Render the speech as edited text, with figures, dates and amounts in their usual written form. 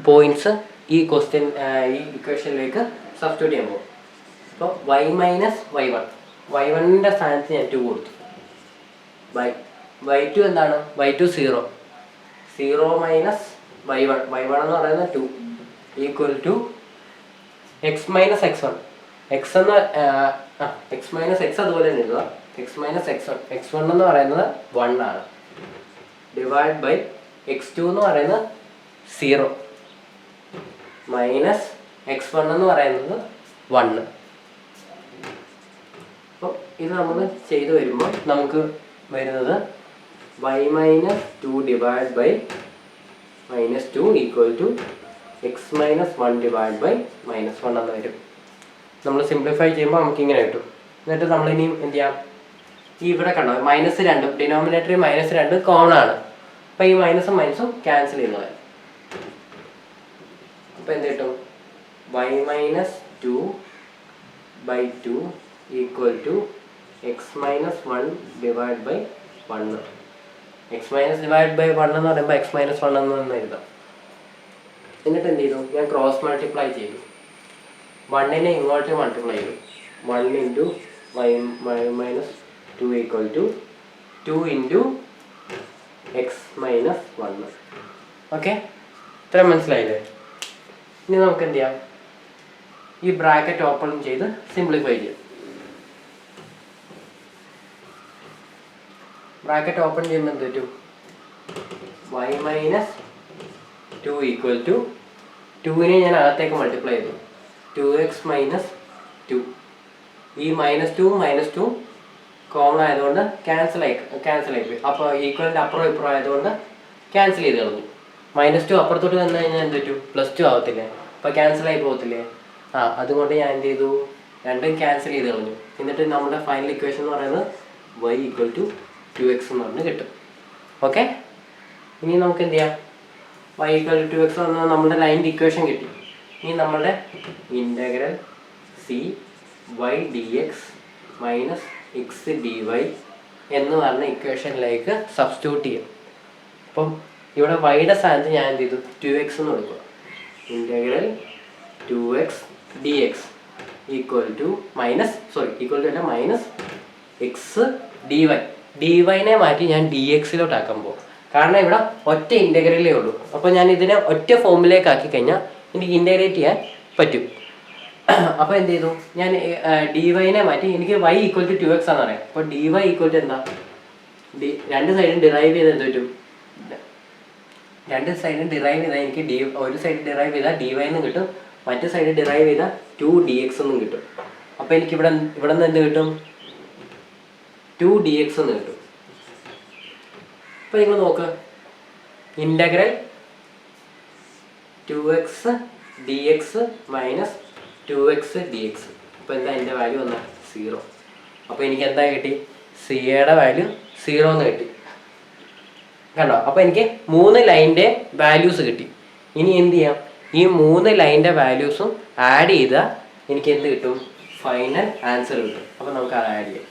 Points ഈ question ഈ ഇക്വേഷനിലേക്ക് substitute ചെയ്യാൻ പോകും. അപ്പോൾ y മൈനസ് y1, y1ൻ്റെ സ്ഥാനത്ത് ഞാൻ 2 കൊടുത്തു. y2 എന്താണ്? y2 0, 0 മൈനസ് y1, y1 എന്ന് പറയുന്നത് 2 equal to x minus x1. X എന്ന് എക്സ് മൈനസ് എക്സ് അതുപോലെ തന്നെ എഴുതുക. എക്സ് മൈനസ് x1 എന്ന് പറയുന്നത് 1 ആണ്. ഡിവൈഡ് ബൈ x2 എന്ന് പറയുന്നത് 0 മൈനസ് x1 എന്ന് പറയുന്നത് 1. അപ്പോൾ ഇത് നമ്മൾ ചെയ്ത് വരുമ്പോൾ നമുക്ക് വരുന്നത് y minus 2 divide by minus 2 equal to x minus 1 divide by minus 1 എന്ന് വരും. നമ്മൾ സിംപ്ലിഫൈ ചെയ്യുമ്പോൾ നമുക്ക് ഇങ്ങനെ കിട്ടും. എന്നിട്ട് നമ്മളിനിയും എന്ത് ചെയ്യാം? ഈ ഇവിടെ കണ്ടോ -2, ഡിനോമിനേറ്ററിൽ -2 കോമൺ ആണ്. അപ്പോൾ ഈ മൈനസും മൈനസും ക്യാൻസൽ ചെയ്യുന്നത്. അപ്പോൾ എന്ത് കിട്ടും? y minus 2 by 2 equal to x minus 1 divide by 1. X minus divide by 1 എന്ന് പറയുമ്പോൾ എക്സ് മൈനസ് 1 എന്ന് തന്നെ എഴുതാം. എന്നിട്ട് എന്ത് ചെയ്തു? ഞാൻ ക്രോസ് മൾട്ടിപ്ലൈ ചെയ്തു. 1നെ ഇങ്ങോട്ട് മൾട്ടിപ്ലൈ ചെയ്തു. 1 into y minus 2 equal to 2 into x minus 1. Okay, ഇത്ര മനസ്സിലായില്ലേ? ഇനി നമുക്ക് എന്ത് ചെയ്യാം? ഈ ബ്രാക്കറ്റ് ഓപ്പൺ ചെയ്ത് സിംപ്ലിഫൈ ചെയ്യാം. ബ്രാക്കറ്റ് ഓപ്പൺ ചെയ്യുമ്പോൾ എന്ത് പറ്റും? y മൈനസ് 2 ഈക്വൽ ടു 2നെ ഞാൻ അകത്തേക്ക് മൾട്ടിപ്ലൈ ചെയ്തു. 2x minus 2. ഈ -2 കോമൺ ആയതുകൊണ്ട് ക്യാൻസൽ ആയിപ്പോയി. അപ്പോൾ ഈക്വലിൻ്റെ അപ്പുറം ഇപ്പുറം ആയതുകൊണ്ട് ക്യാൻസൽ ചെയ്ത് കളഞ്ഞു. -2 അപ്പുറത്തോട്ട് വന്നു കഴിഞ്ഞാൽ എന്ത് പറ്റും? +2 ആവത്തില്ലേ? അപ്പോൾ ക്യാൻസൽ ആയി പോകത്തില്ലേ? അതുകൊണ്ട് ഞാൻ എന്ത് ചെയ്തു? രണ്ടും ക്യാൻസൽ ചെയ്ത് കളഞ്ഞു. എന്നിട്ട് നമ്മുടെ ഫൈനൽ ഇക്വേഷൻ എന്ന് പറയുന്നത് y ഈക്വൽ ടു 2x എന്ന് പറഞ്ഞ് കിട്ടും. ഓക്കെ, ഇനി നമുക്ക് എന്ത് ചെയ്യാം? y ഈക്വൽ ടു 2x എന്ന് നമ്മുടെ ലൈനിൻ്റെ ഇക്വേഷൻ കിട്ടി. ഇനി നമ്മുടെ integral c y dx minus X D Y എന്ന് പറഞ്ഞ ഇക്വേഷനിലേക്ക് സബ്സ്റ്റിറ്റ്യൂട്ട് ചെയ്യും. അപ്പം ഇവിടെ വൈയുടെ സ്ഥാനത്ത് ഞാൻ എന്ത് ചെയ്തു? 2x എന്ന് കൊടുക്കുക. Integral 2x dx equal to minus X D Y. D വൈനെ മാറ്റി ഞാൻ ഡി എക്സിലോട്ട് ആക്കുമ്പോൾ, കാരണം ഇവിടെ ഒറ്റ ഇൻ്റഗ്രലേ ഉള്ളൂ. അപ്പോൾ ഞാൻ ഇതിനെ ഒറ്റ ഫോമിലേക്ക് ആക്കി കഴിഞ്ഞാൽ എനിക്ക് ഇൻ്റഗ്രേറ്റ് ചെയ്യാൻ പറ്റും. അപ്പോൾ എന്ത് ചെയ്തു? ഞാൻ ഡി വൈനെ മാറ്റി എനിക്ക് y ഈക്വൽ ടു 2x ആണെന്ന് പറയാം. അപ്പോൾ ഡി വൈ ഈക്വൽ ടു എന്താ? രണ്ട് സൈഡും ഡിറൈവ് ചെയ്ത് എന്ത് പറ്റും? രണ്ട് സൈഡും ഡിറൈവ് ചെയ്താൽ എനിക്ക് ഒരു സൈഡ് ഡിറൈവ് ചെയ്താൽ ഡി വൈ എന്നും കിട്ടും, മറ്റു സൈഡ് ഡിറൈവ് ചെയ്താൽ 2dx എന്നും കിട്ടും. അപ്പോൾ എനിക്ക് ഇവിടെ നിന്ന് എന്ത് കിട്ടും? 2dx എന്ന് കിട്ടും. അപ്പോൾ നിങ്ങൾ നോക്ക്, integral 2x dx minus 2x dx. അപ്പോൾ എന്താ എൻ്റെ വാല്യൂ വന്നാൽ 0. അപ്പോൾ എനിക്ക് എന്താ കിട്ടി? സിയുടെ വാല്യൂ 0 എന്ന് കിട്ടി. കണ്ടോ? അപ്പോൾ എനിക്ക് 3 ലൈനിൻ്റെ വാല്യൂസ് കിട്ടി. ഇനി എന്ത് ചെയ്യാം? ഈ 3 ലൈനിൻ്റെ വാല്യൂസും ആഡ് ചെയ്താൽ എനിക്ക് എന്ത് കിട്ടും? ഫൈനൽ ആൻസർ കിട്ടും. അപ്പോൾ നമുക്ക് അത് ആഡ് ചെയ്യാം.